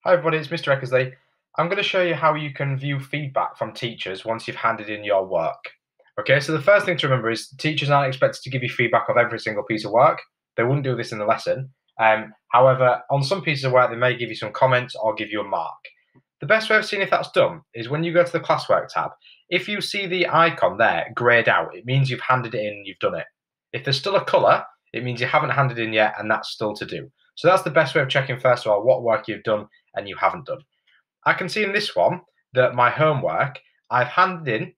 Hi everybody, it's Mr. Eckersley. I'm going to show you how you can view feedback from teachers once you've handed in your work. Okay, so the first thing to remember is teachers aren't expected to give you feedback of every single piece of work. They wouldn't do this in the lesson. However, on some pieces of work, they may give you some comments or give you a mark. The best way of seeing if that's done is when you go to the classwork tab. If you see the icon there, grayed out, it means you've handed it in and you've done it. If there's still a colour, it means you haven't handed in yet and that's still to do. So that's the best way of checking, first of all, what work you've done and you haven't done. I can see in this one that my homework, I handed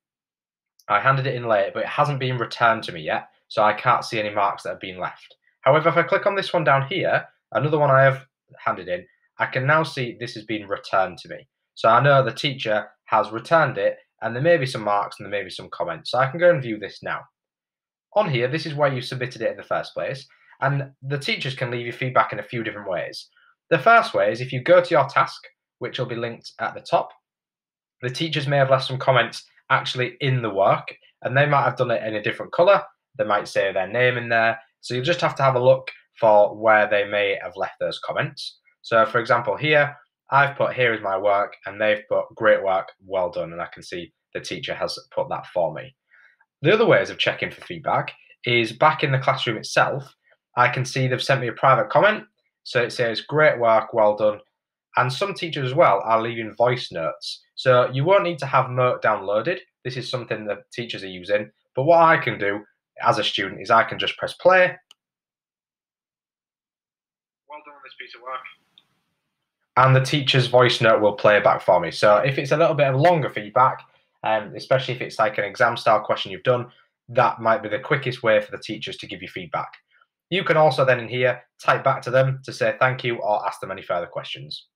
it in late, but it hasn't been returned to me yet, so I can't see any marks that have been left. However, if I click on this one down here, another one I have handed in, I can now see this has been returned to me. So I know the teacher has returned it, and there may be some marks and there may be some comments. So I can go and view this now. On here, this is where you submitted it in the first place, and the teachers can leave you feedback in a few different ways. The first way is if you go to your task, which will be linked at the top. The teachers may have left some comments actually in the work, and they might have done it in a different colour. They might say their name in there. So you just have to have a look for where they may have left those comments. So for example, here, I've put here is my work, and they've put great work, well done, and I can see the teacher has put that for me. The other ways of checking for feedback is back in the classroom itself. I can see they've sent me a private comment. So it says great work, well done. And some teachers as well are leaving voice notes. So you won't need to have Moat downloaded. This is something that teachers are using. But what I can do as a student is I can just press play. Well done on this piece of work. And the teacher's voice note will play back for me. So if it's a little bit of longer feedback, especially if it's like an exam style question you've done, that might be the quickest way for the teachers to give you feedback. You can also then in here type back to them to say thank you or ask them any further questions.